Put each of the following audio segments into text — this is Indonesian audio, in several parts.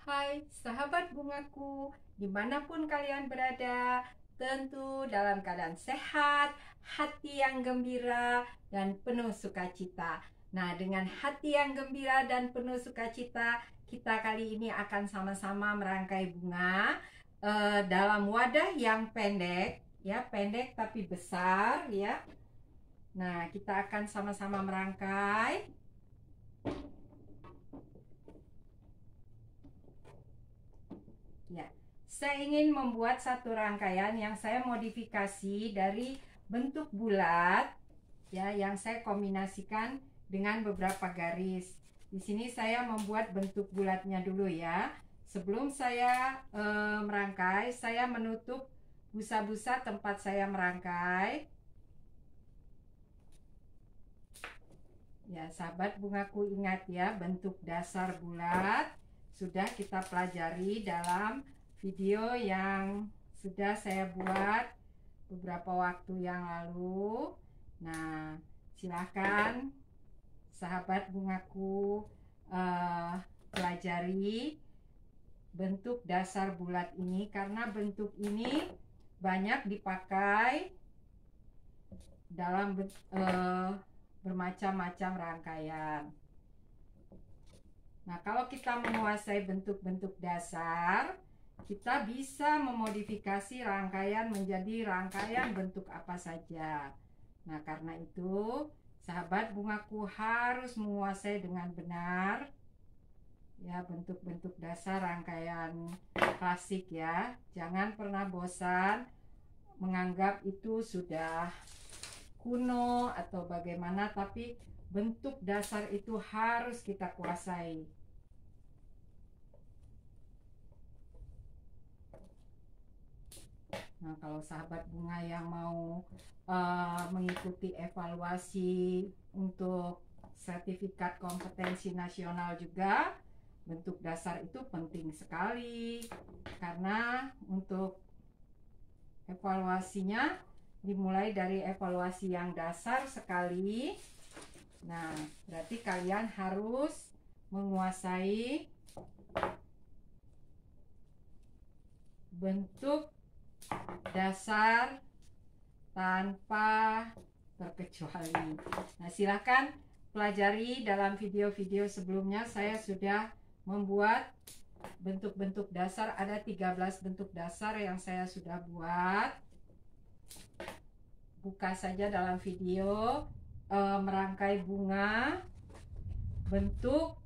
Hai sahabat bungaku, dimanapun kalian berada, tentu dalam keadaan sehat, hati yang gembira, dan penuh sukacita. Nah, dengan hati yang gembira dan penuh sukacita, kita kali ini akan sama-sama merangkai bunga dalam wadah yang pendek, ya, pendek tapi besar, ya. Nah, kita akan sama-sama merangkai. Ya, saya ingin membuat satu rangkaian yang saya modifikasi dari bentuk bulat, ya, yang saya kombinasikan dengan beberapa garis. Di sini saya membuat bentuk bulatnya dulu ya. Sebelum saya merangkai, saya menutup busa-busa tempat saya merangkai. Ya, sahabat bungaku, ingat ya, bentuk dasar bulat sudah kita pelajari dalam video yang sudah saya buat beberapa waktu yang lalu. Nah, silahkan sahabat bungaku pelajari bentuk dasar bulat ini, karena bentuk ini banyak dipakai dalam bermacam-macam rangkaian. Nah, kalau kita menguasai bentuk-bentuk dasar, kita bisa memodifikasi rangkaian menjadi rangkaian bentuk apa saja. Nah, karena itu, sahabat bungaku harus menguasai dengan benar ya bentuk-bentuk dasar rangkaian klasik ya. Jangan pernah bosan menganggap itu sudah kuno atau bagaimana, tapi bentuk dasar itu harus kita kuasai. Nah, kalau sahabat bunga yang mau mengikuti evaluasi untuk sertifikat kompetensi nasional juga, bentuk dasar itu penting sekali, karena untuk evaluasinya dimulai dari evaluasi yang dasar sekali. Nah, berarti kalian harus menguasai bentuk dasar tanpa terkecuali. Nah, silakan pelajari dalam video-video sebelumnya. Saya sudah membuat bentuk-bentuk dasar, ada 13 bentuk dasar yang saya sudah buat. Buka saja dalam video merangkai bunga bentuk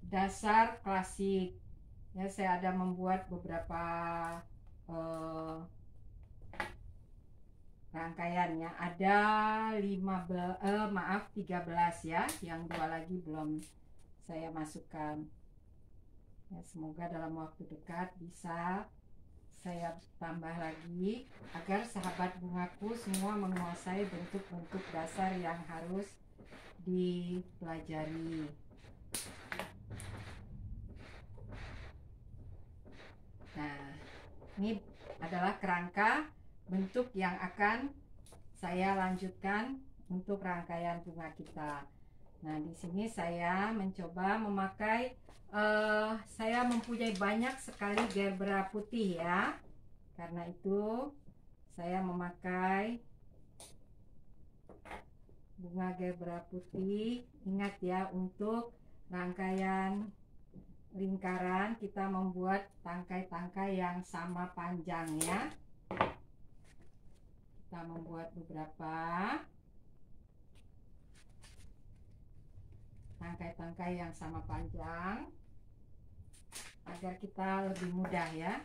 dasar klasik. Ya, saya ada membuat beberapa rangkaiannya. Ada 13 ya, yang dua lagi belum saya masukkan. Ya, semoga dalam waktu dekat bisa saya tambah lagi agar sahabat bungaku semua menguasai bentuk-bentuk dasar yang harus dipelajari. Nah, ini adalah kerangka bentuk yang akan saya lanjutkan untuk rangkaian bunga kita. Nah, di sini saya mencoba memakai saya mempunyai banyak sekali gerbera putih ya. Karena itu saya memakai bunga gerbera putih. Ingat ya, untuk rangkaian lingkaran kita membuat tangkai-tangkai yang sama panjangnya. Kita membuat beberapa tangkai-tangkai yang sama panjang agar kita lebih mudah ya.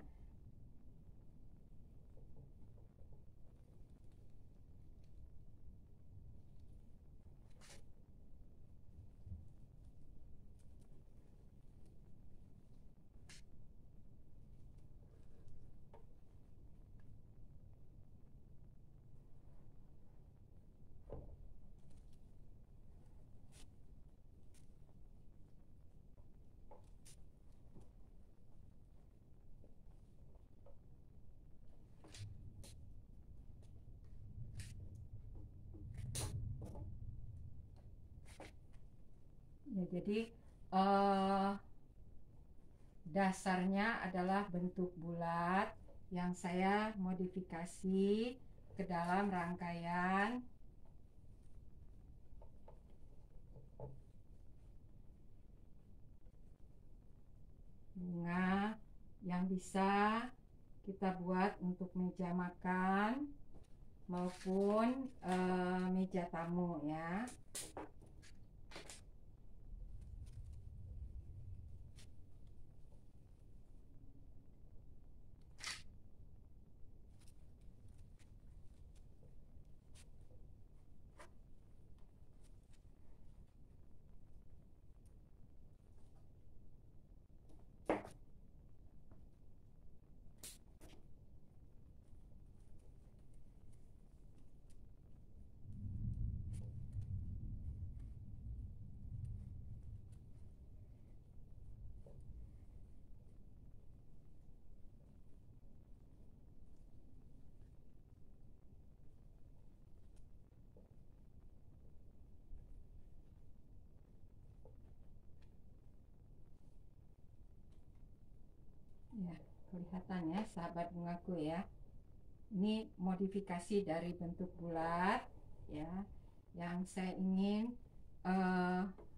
Ya, jadi dasarnya adalah bentuk bulat yang saya modifikasi ke dalam rangkaian bunga yang bisa kita buat untuk meja makan maupun meja tamu ya. Ya, kelihatan ya sahabat bungaku ya. Ini modifikasi dari bentuk bulat ya, yang saya ingin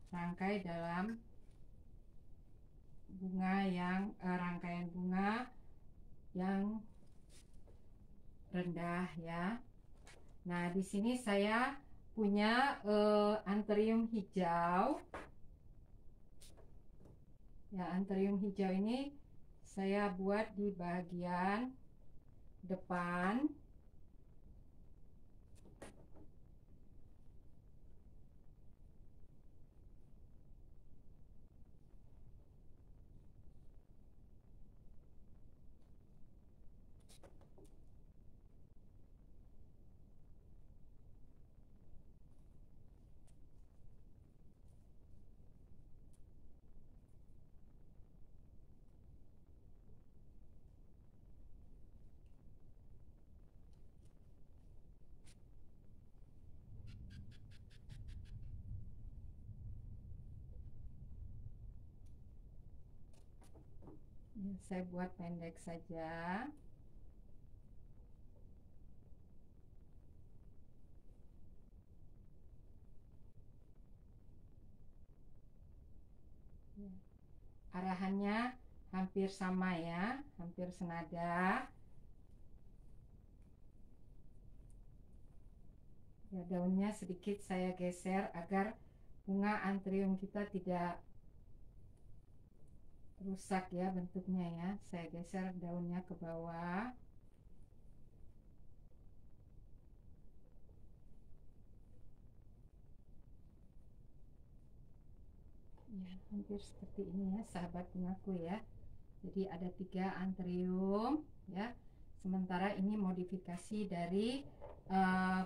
rangkai dalam bunga yang rangkaian bunga yang rendah ya. Nah, di sini saya punya anthurium hijau. Ya, anthurium hijau ini saya buat di bagian depan. Ya, saya buat pendek saja. Ya, arahannya hampir sama ya, hampir senada. Ya, daunnya sedikit saya geser agar bunga anthurium kita tidak rusak ya bentuknya ya. Saya geser daunnya ke bawah. Ya, hampir seperti ini ya sahabat bungaku ya. Jadi ada 3 anthurium ya. Sementara ini modifikasi dari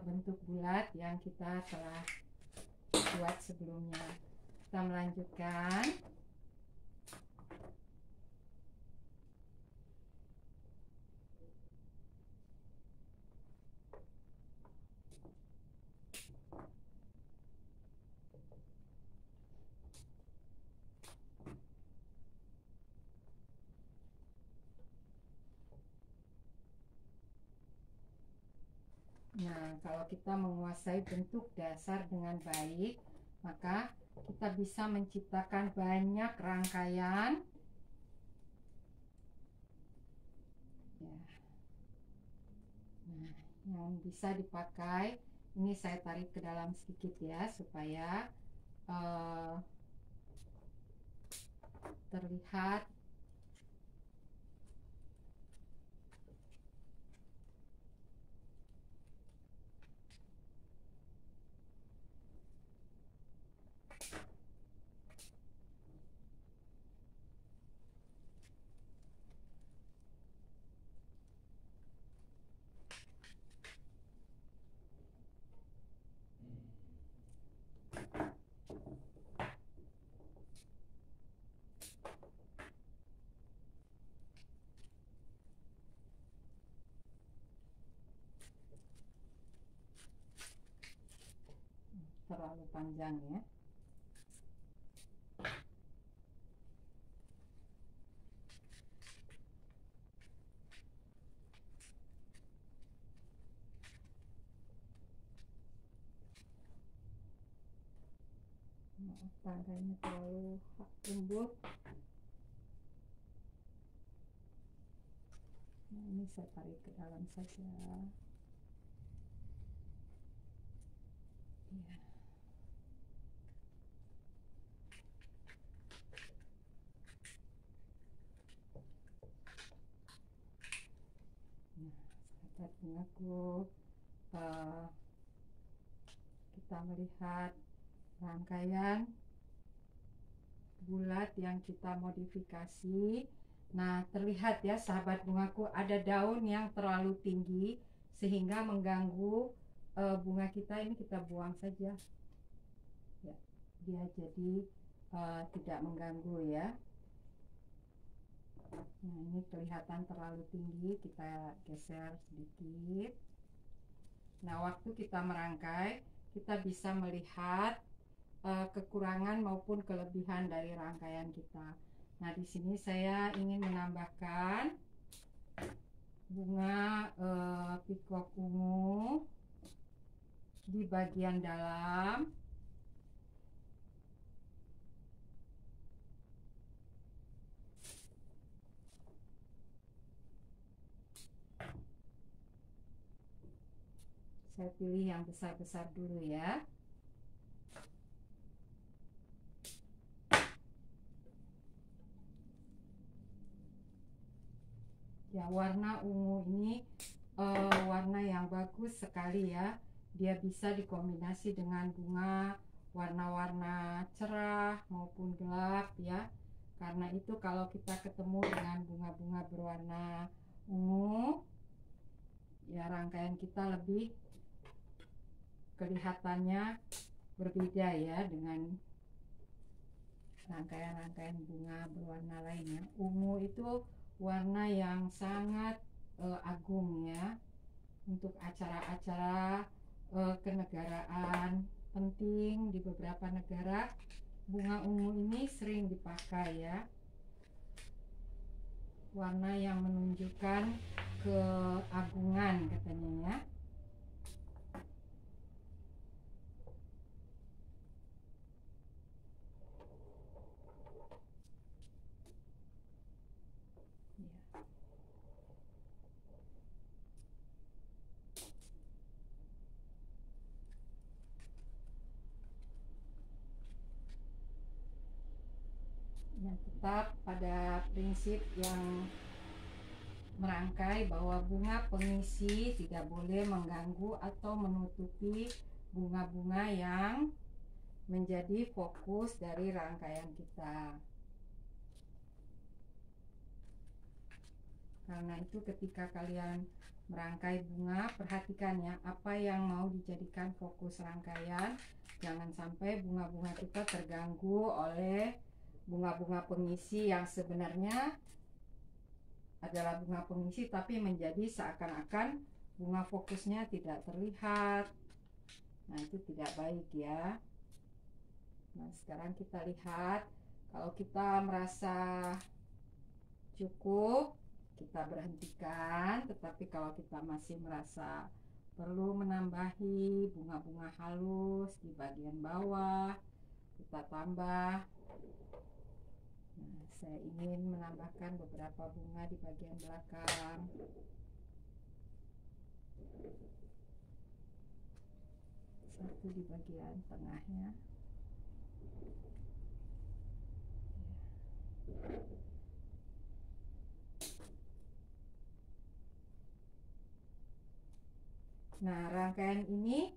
bentuk bulat yang kita telah buat sebelumnya. Kita melanjutkan. Nah, kalau kita menguasai bentuk dasar dengan baik, maka kita bisa menciptakan banyak rangkaian ya. Nah, yang bisa dipakai ini saya tarik ke dalam sedikit ya supaya terlihat. Terlalu panjang ya. Tangganya terlalu lembut. Nah, ini saya tarik ke dalam saja. Ya. Nah, sahabat bungaku, kita melihat rangkaian bulat yang kita modifikasi. Nah, terlihat ya sahabat bungaku, ada daun yang terlalu tinggi sehingga mengganggu bunga kita. Ini kita buang saja ya, dia jadi tidak mengganggu ya. Nah, ini kelihatan terlalu tinggi, kita geser sedikit. Nah, waktu kita merangkai, kita bisa melihat kekurangan maupun kelebihan dari rangkaian kita. Nah, di sini saya ingin menambahkan bunga pikok ungu di bagian dalam. Saya pilih yang besar-besar dulu ya. Ya, warna ungu ini warna yang bagus sekali ya. Dia bisa dikombinasi dengan bunga warna-warna cerah maupun gelap ya. Karena itu kalau kita ketemu dengan bunga-bunga berwarna ungu, ya rangkaian kita lebih kelihatannya berbeda ya dengan rangkaian-rangkaian bunga berwarna lainnya. Ungu itu warna yang sangat agung ya, untuk acara-acara kenegaraan penting di beberapa negara. Bunga ungu ini sering dipakai ya, warna yang menunjukkan keagungan katanya ya. Tetap pada prinsip yang merangkai bahwa bunga pengisi tidak boleh mengganggu atau menutupi bunga-bunga yang menjadi fokus dari rangkaian kita. Karena itu ketika kalian merangkai bunga, perhatikan ya apa yang mau dijadikan fokus rangkaian. Jangan sampai bunga-bunga kita terganggu oleh bunga-bunga pengisi yang sebenarnya adalah bunga pengisi tapi menjadi seakan-akan bunga fokusnya tidak terlihat. Nah, itu tidak baik ya. Nah, sekarang kita lihat, kalau kita merasa cukup, kita berhentikan. Tetapi kalau kita masih merasa perlu menambahi bunga-bunga halus di bagian bawah, kita tambah. Nah, saya ingin menambahkan beberapa bunga di bagian belakang. Satu di bagian tengahnya. Nah, rangkaian ini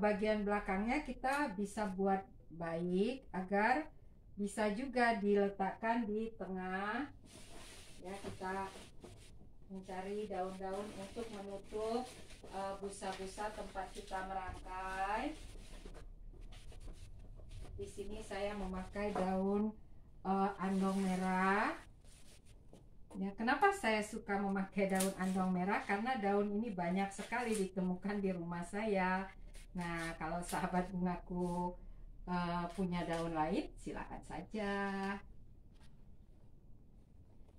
bagian belakangnya kita bisa buat baik agar bisa juga diletakkan di tengah ya. Kita mencari daun-daun untuk menutup busa-busa tempat kita merangkai. Di sini saya memakai daun andong merah. Ya, kenapa saya suka memakai daun andong merah? Karena daun ini banyak sekali ditemukan di rumah saya. Nah, kalau sahabat bungaku punya daun lain, silakan saja.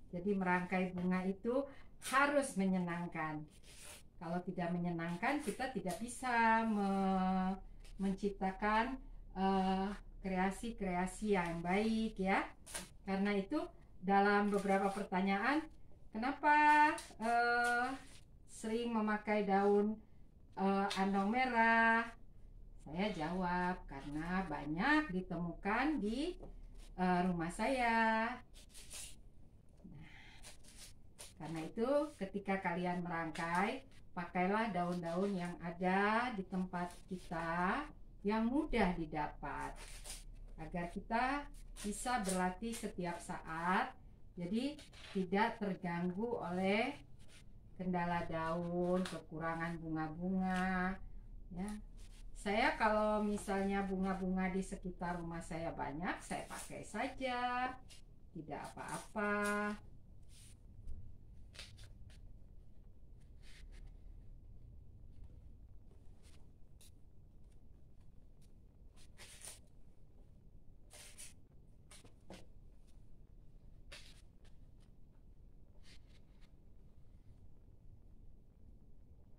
Jadi merangkai bunga itu harus menyenangkan. Kalau tidak menyenangkan, kita tidak bisa menciptakan kreasi-kreasi yang baik ya. Karena itu dalam beberapa pertanyaan, kenapa sering memakai daun andong merah? Saya jawab karena banyak ditemukan di rumah saya. Karena itu ketika kalian merangkai, pakailah daun-daun yang ada di tempat kita yang mudah didapat, agar kita bisa berlatih setiap saat, jadi tidak terganggu oleh kendala daun, kekurangan bunga-bunga ya. Saya kalau misalnya bunga-bunga di sekitar rumah saya banyak, saya pakai saja, tidak apa-apa.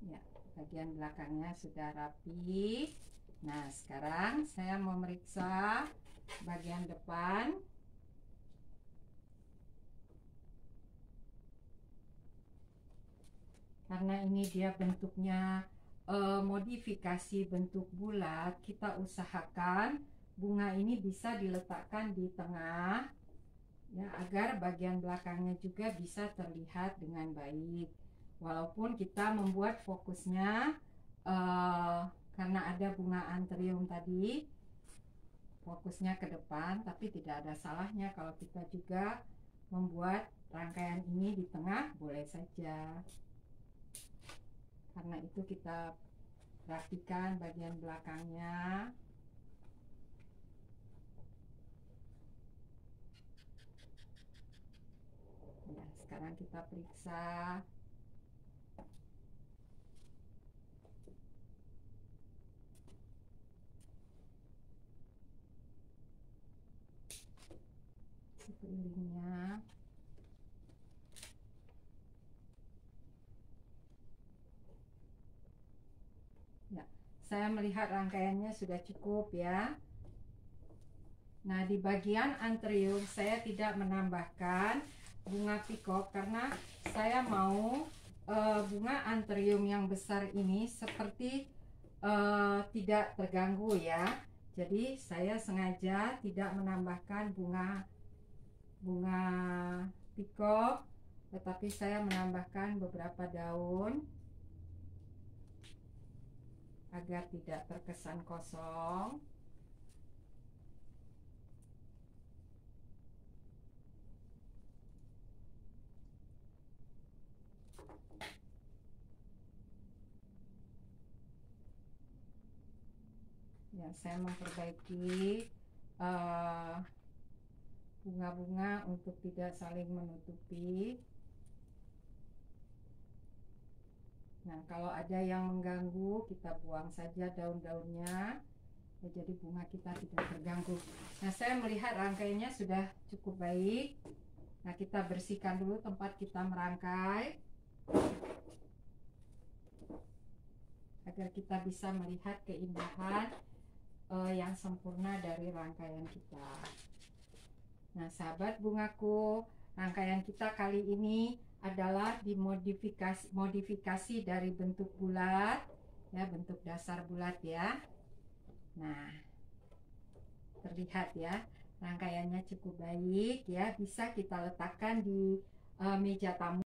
Ya, bagian belakangnya sudah rapi. Nah, sekarang saya mau meriksa bagian depan. Karena ini dia bentuknya modifikasi bentuk bulat, kita usahakan bunga ini bisa diletakkan di tengah ya, agar bagian belakangnya juga bisa terlihat dengan baik. Walaupun kita membuat fokusnya karena ada bunga anthurium tadi, fokusnya ke depan, tapi tidak ada salahnya kalau kita juga membuat rangkaian ini di tengah, boleh saja. Karena itu kita rapikan bagian belakangnya. Ya, sekarang kita periksa. Sekelilingnya. Ya, saya melihat rangkaiannya sudah cukup ya. Nah, di bagian anthurium saya tidak menambahkan bunga pikok karena saya mau bunga anthurium yang besar ini seperti tidak terganggu ya. Jadi saya sengaja tidak menambahkan bunga pikok, tetapi saya menambahkan beberapa daun agar tidak terkesan kosong. Ya, saya memperbaiki bunga-bunga untuk tidak saling menutupi. Nah, kalau ada yang mengganggu, kita buang saja daun-daunnya. Ya, jadi bunga kita tidak terganggu. Nah, saya melihat rangkaiannya sudah cukup baik. Nah, kita bersihkan dulu tempat kita merangkai agar kita bisa melihat keindahan yang sempurna dari rangkaian kita. Nah, sahabat bungaku, rangkaian kita kali ini adalah dimodifikasi dari bentuk bulat ya, bentuk dasar bulat ya. Nah, terlihat ya, rangkaiannya cukup baik ya, bisa kita letakkan di meja tamu.